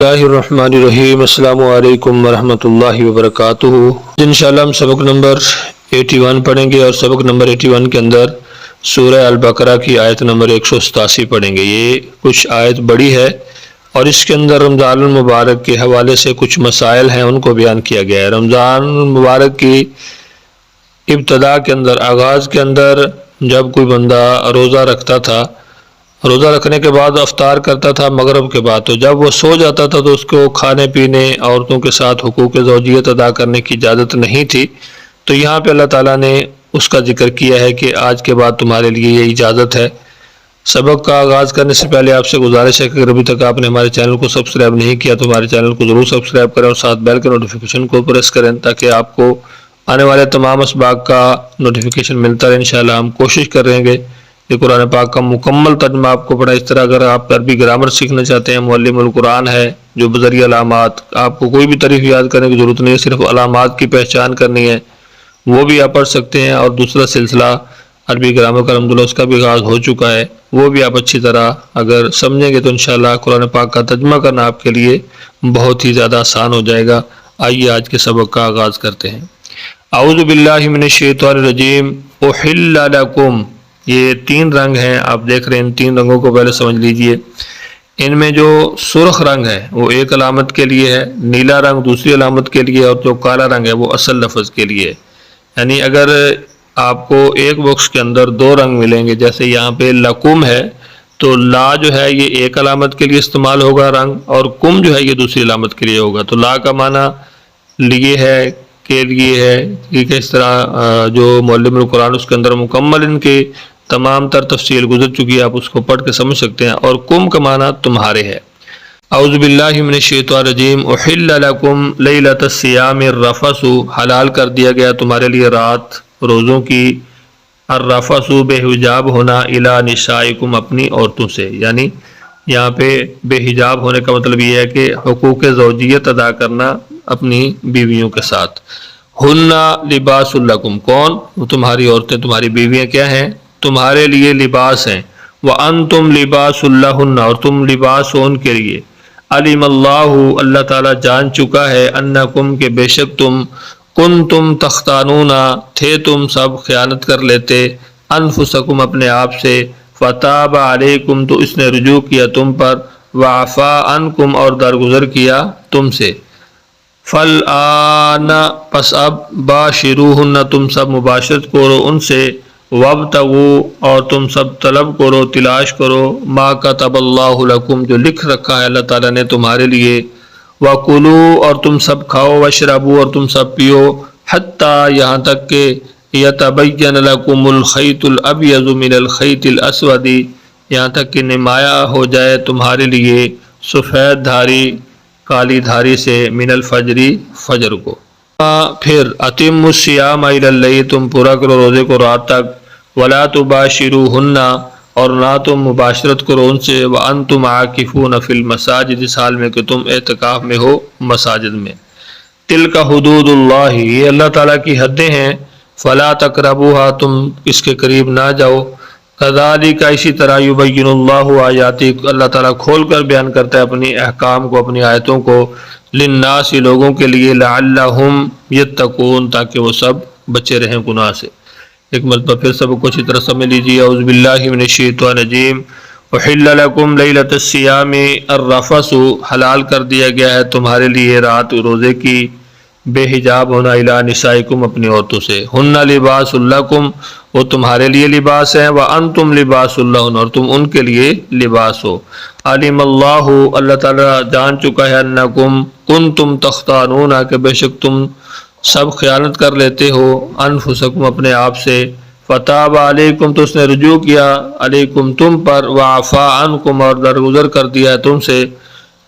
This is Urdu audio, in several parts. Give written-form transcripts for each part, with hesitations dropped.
اللہ الرحمن الرحیم۔ السلام علیکم ورحمۃ اللہ وبرکاتہ۔ انشاءاللہ ہم سبق نمبر 81 پڑھیں گے اور سبق نمبر 81 کے اندر سورہ البقرہ کی آیت نمبر 187 پڑھیں گے۔ یہ کچھ آیت بڑی ہے اور اس کے اندر رمضان المبارک کے حوالے سے کچھ مسائل ہیں، ان کو بیان کیا گیا ہے۔ رمضان المبارک کی ابتدا کے اندر، آغاز کے اندر جب کوئی بندہ روزہ رکھتا تھا، روزہ رکھنے کے بعد افطار کرتا تھا مغرب کے بعد، تو جب وہ سو جاتا تھا تو اس کو کھانے پینے، عورتوں کے ساتھ حقوق زوجیت ادا کرنے کی اجازت نہیں تھی۔ تو یہاں پہ اللہ تعالیٰ نے اس کا ذکر کیا ہے کہ آج کے بعد تمہارے لیے یہ اجازت ہے۔ سبق کا آغاز کرنے سے پہلے آپ سے گزارش ہے کہ اگر ابھی تک آپ نے ہمارے چینل کو سبسکرائب نہیں کیا تو ہمارے چینل کو ضرور سبسکرائب کریں اور ساتھ بیل کے نوٹیفیکیشن کو پریس کریں تاکہ آپ کو آنے والے تمام اسباق کا نوٹیفیکیشن ملتا رہے۔ انشاءاللہ ہم کوشش کر رہے ہیں کہ قرآن پاک کا مکمل ترجمہ آپ کو پڑھا۔ اس طرح اگر آپ عربی گرامر سیکھنا چاہتے ہیں، معلم القرآن ہے جو بذریعہ علامات، آپ کو کوئی بھی تعریف یاد کرنے کی ضرورت نہیں ہے، صرف علامات کی پہچان کرنی ہے، وہ بھی آپ پڑھ سکتے ہیں۔ اور دوسرا سلسلہ عربی گرامر کا الحمدللہ اس کا بھی آغاز ہو چکا ہے، وہ بھی آپ اچھی طرح اگر سمجھیں گے تو انشاءاللہ قرآن پاک کا ترجمہ کرنا آپ کے لیے بہت ہی زیادہ آسان ہو جائے گا۔ آئیے آج کے سبق کا آغاز کرتے ہیں۔ اعوذ باللہ من الشیطان الرجیم۔ احل لکم، یہ 3 رنگ ہیں، آپ دیکھ رہے ہیں، ان 3 رنگوں کو پہلے سمجھ لیجئے۔ ان میں جو سرخ رنگ ہے وہ ایک علامت کے لیے ہے، نیلا رنگ دوسری علامت کے لیے، اور جو کالا رنگ ہے وہ اصل لفظ کے لیے ہے۔ یعنی اگر آپ کو ایک باکس کے اندر 2 رنگ ملیں گے، جیسے یہاں پہ لکم ہے تو لا جو ہے یہ ایک علامت کے لیے استعمال ہوگا رنگ، اور کم جو ہے یہ دوسری علامت کے لیے ہوگا۔ تو لا کا معنی لیے ہے، کے لیے ہے، ٹھیک ہے۔ اس طرح جو معلم القرآن اس کے اندر مکمل ان کے تمام تر تفصیل گزر چکی ہے، آپ اس کو پڑھ کے سمجھ سکتے ہیں۔ اور کم کا معنی تمہارے ہے۔ اعوذ باللہ من الشیطان الرجیم۔ احل لکم لیلۃ الصیام الرفث، حلال کر دیا گیا تمہارے لیے رات روزوں کی، الرفث بے حجاب ہونا، الی نسائکم اپنی عورتوں سے، یعنی یہاں پہ بے حجاب ہونے کا مطلب یہ ہے کہ حقوق زوجیت ادا کرنا اپنی بیویوں کے ساتھ۔ ہن لباس لکم، کون؟ وہ تمہاری عورتیں، تمہاری بیویاں کیا ہیں؟ تمہارے لیے لباس ہیں۔ وَأَنْتُمْ لِبَاسٌ لَهُنَّ، اور تم لباس ہو ان کے لیے۔ علم اللہ، اللہ تعالیٰ جان چکا ہے، انکم کہ بے شک تم، کنتم تختانون، تھے تم سب خیانت کر لیتے، انفسکم اپنے آپ سے، فتاب علیکم تو اس نے رجوع کیا تم پر، وعفا عنکم اور درگزر کیا تم سے۔ فالآن پس اب، باشروہن تم سب مباشرت کرو ان سے، وابتغوا اور تم سب طلب کرو، تلاش کرو، ما کتب اللہ لکم جو لکھ رکھا ہے اللہ تعالیٰ نے تمہارے لیے، وکلوا اور تم سب کھاؤ، واشربوا اور تم سب پیو، حتی یہاں تک کہ یتبین لکم الخیط الابیض من الخیط الاسود، یہاں تک کہ نمایاں ہو جائے تمہارے لیے سفید دھاری کالی دھاری سے، من الفجر فجر کو۔ پھر اتم الصیام الی اللیل، تم پورا کرو روزے کو رات تک، ولا تباشروہن اور نہ تم مباشرت کرو ان سے، وانتم عاکفون فی المساجد اس حال میں کہ تم اعتکاف میں ہو مساجد میں۔ تلک حدود اللہ، یہ اللہ تعالیٰ کی حدیں ہیں، فلا تقربوها تم اس کے قریب نہ جاؤ۔ کذالک اسی طرح یبین اللہ آیاتی، اللہ تعالیٰ کھول کر بیان کرتا ہے اپنی احکام کو، اپنی آیتوں کو، للناس لوگوں کے لیے، لعلہم یتقون تاکہ وہ سب بچے رہیں گناہ سے۔ ایک مرتبہ پھر سب کو اچھی طرح سمجھ لیجیے۔ اعوذ باللہ من الشیطان الرجیم۔ احل لکم لیلۃ الصیام الرفث، حلال کر دیا گیا ہے تمہارے لیے رات روزے کی، بے حجاب ہونا، الی نسائکم اپنی عورتوں سے، ہن لباس لکم وہ تمہارے لیے لباس ہیں، وانتم لباس لہن اور تم ان کے لیے لباس ہو۔ علم اللہ، اللہ تعالیٰ جان چکا ہے، انکم کنتم تختانون کہ بے شک تم سب خیانت کر لیتے ہو، انفسکم اپنے آپ سے، فتاب علیکم تو اس نے رجوع کیا علیکم تم پر، وعفا عنکم اور درگزر کر دیا تم سے،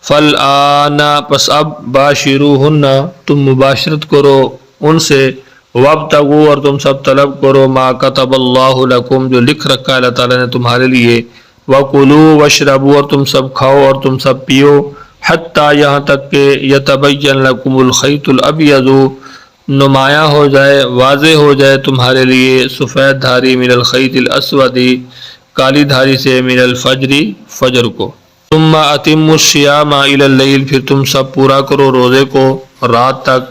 فالآن پس اب، باشروہن تم مباشرت کرو ان سے، وابتغوا اور تم سب طلب کرو، ما کتب اللہ لکم جو لکھ رکھا ہے اللہ تعالیٰ نے تمہارے لیے، وکلوا واشربوا اور تم سب کھاؤ اور تم سب پیو، حتی یہاں تک کہ یتبین لکم الخیط الابیض نمایاں ہو جائے، واضح ہو جائے تمہارے لیے سفید دھاری، من الخیط الاسود کالی دھاری سے، من الفجر فجر کو۔ ثم اتموا الصیام الی اللیل، پھر تم سب پورا کرو روزے کو رات تک،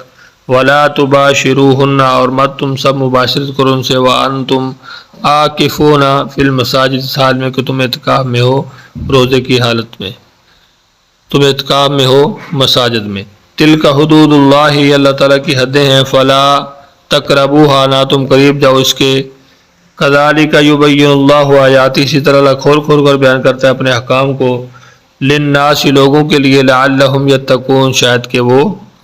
ولا تباشروہن، اور مت تم سب مباشرت کرو ان سے، وانتم عاکفون فی المساجد، اس حال میں کہ تم اعتکاف میں ہو، روزے کی حالت میں تم اعتکاف میں ہو مساجد میں۔ تلک حدود اللہ، یہ اللہ تعالیٰ کی حدیں ہیں، فلا تقربوها، نہ تم قریب جاؤ اس کے۔ کذالک یبین اللہ آیاتی، اسی طرح اللہ کھول کھول کر بیان کرتا ہے اپنے احکام کو، للناس، لوگوں کے لیے، لعلہم یتقون، شاید کہ وہ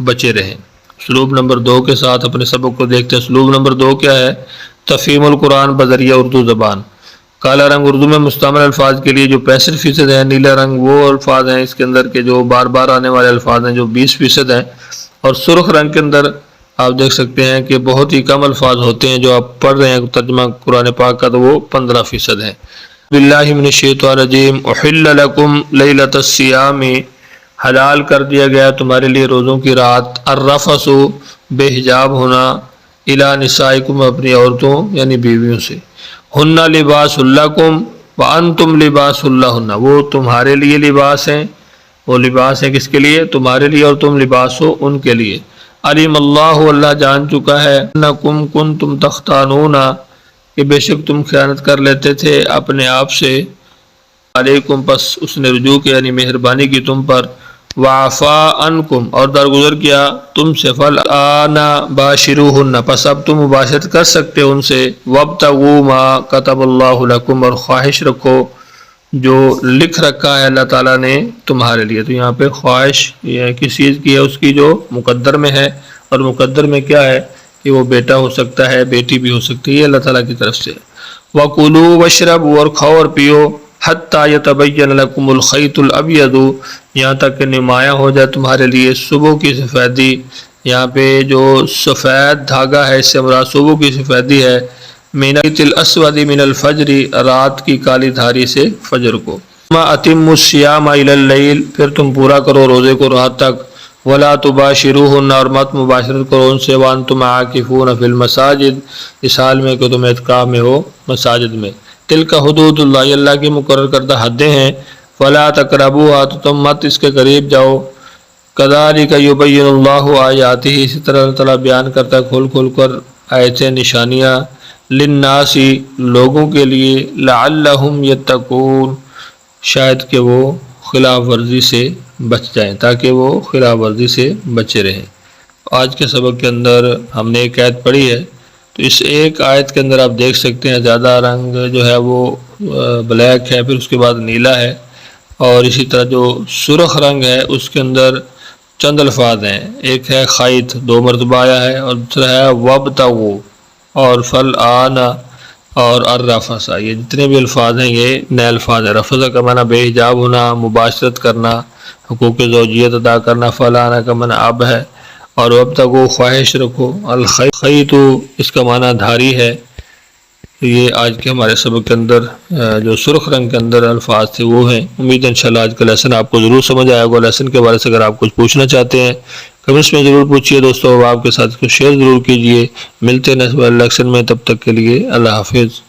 بچے رہیں۔ اسلوب نمبر 2 کے ساتھ اپنے سبق کو دیکھتے ہیں۔ اسلوب نمبر 2 کیا ہے؟ تفہیم القرآن بذریعہ اردو زبان۔ کالا رنگ اردو میں مستعمل الفاظ کے لیے جو 65% ہیں، نیلا رنگ وہ الفاظ ہیں اس کے اندر کے جو بار بار آنے والے الفاظ ہیں جو 20% ہیں، اور سرخ رنگ کے اندر آپ دیکھ سکتے ہیں کہ بہت ہی کم الفاظ ہوتے ہیں جو آپ پڑھ رہے ہیں ترجمہ قرآن پاک کا، تو وہ 15% ہیں۔ باللہ من الشیطان الرجیم، احل لکم لیلۃ الصیام، حلال کر دیا گیا تمہارے لیے روزوں کی رات، الرفث، بے حجاب ہونا، الی نسائکم، اپنی عورتوں یعنی بیویوں سے، ہن لباس لکم وانتم لباس لہن، وہ تمہارے لیے لباس ہیں، وہ لباس ہیں کس کے لیے؟ تمہارے لیے، اور تم لباس ہو ان کے لیے۔ علیم اللہ، اللہ جان چکا ہے، انکم کنتم تختانون، کہ بے شک تم خیانت کر لیتے تھے اپنے آپ سے، علیکم، پس اس نے رجوع کیا یعنی مہربانی کی تم پر، وعفا عنکم، اور درگزر کیا تم سے، فالآن باشروہن، پس اب تم مباشرت کر سکتے ان سے، وابتغوا ما کتب اللہ لکم، اور خواہش رکھو جو لکھ رکھا ہے اللہ تعالیٰ نے تمہارے لیے۔ تو یہاں پہ خواہش یہ کس چیز کی ہے؟ اس کی جو مقدر میں ہے، اور مقدر میں کیا ہے کہ وہ بیٹا ہو سکتا ہے، بیٹی بھی ہو سکتی ہے، یہ اللہ تعالیٰ کی طرف سے۔ وَكُلُوا وَاشْرَبُوا، اور کھاؤ اور پیو، حَتَّى يَتَبَيَّنَ لَكُمُ الْخَيْطُ الْأَبْيَضُ، یہاں تک کہ نمایاں ہو جائے تمہارے لیے صبح کی سفیدی۔ یہاں پہ جو سفید دھاگا ہے اس سے مراد صبح کی سفیدی ہے، من الاسود من الفجر، رات کی کالی دھاری سے فجر کو۔ ثم اتموا الصیام الی اللیل، پھر تم پورا کرو روزے کو رات تک، ولا تباشروہن، اور مت مباشرت کرو ان سے، وانتم عاکفون فی المساجد، اس حال میں کہ تم اعتکاف میں ہو مساجد میں۔ تلک حدود اللہ، اللہ کی مقرر کردہ حدیں ہیں، فلا تقربوها، تو تم مت اس کے قریب جاؤ۔ کذالک یبین اللہ آیاتہ، اسی طرح اللہ تعالیٰ بیان کرتا ہے کھول کھول کر آیتیں، نشانیاں، للناس، لوگوں کے لیے، لعلہم یتقون، شاید کہ وہ خلاف ورزی سے بچ جائیں، تاکہ وہ خلاف ورزی سے بچے رہیں۔ آج کے سبق کے اندر ہم نے ایک آیت پڑھی ہے، تو اس ایک آیت کے اندر آپ دیکھ سکتے ہیں زیادہ رنگ جو ہے وہ بلیک ہے، پھر اس کے بعد نیلا ہے، اور اسی طرح جو سرخ رنگ ہے اس کے اندر چند الفاظ ہیں، ایک ہے خیط، 2 مرتبہ آیا ہے، اور دوسرا ہے وابتغوا، اور فالآن، اور الرفث، یہ جتنے بھی الفاظ ہیں یہ نئے الفاظ ہیں۔ رفث کا معنی بے حجاب ہونا، مباشرت کرنا، حقوق زوجیت ادا کرنا، فالآن کا معنی اب ہے، اور وابتغوا، خواہش رکھو، الخیط اس کا معنی دھاری ہے۔ یہ آج کے ہمارے سبق کے اندر جو سرخ رنگ کے اندر الفاظ تھے وہ ہیں۔ امید ہے انشاءاللہ آج کا لیسن آپ کو ضرور سمجھ آئے گا۔ لیسن کے بارے سے اگر آپ کچھ پوچھنا چاہتے ہیں کمنٹس میں ضرور پوچھیے دوستوں، آپ کے ساتھ کو شیئر ضرور کیجیے۔ ملتے ہیں نیکسٹ لیسن میں، تب تک کے لیے اللہ حافظ۔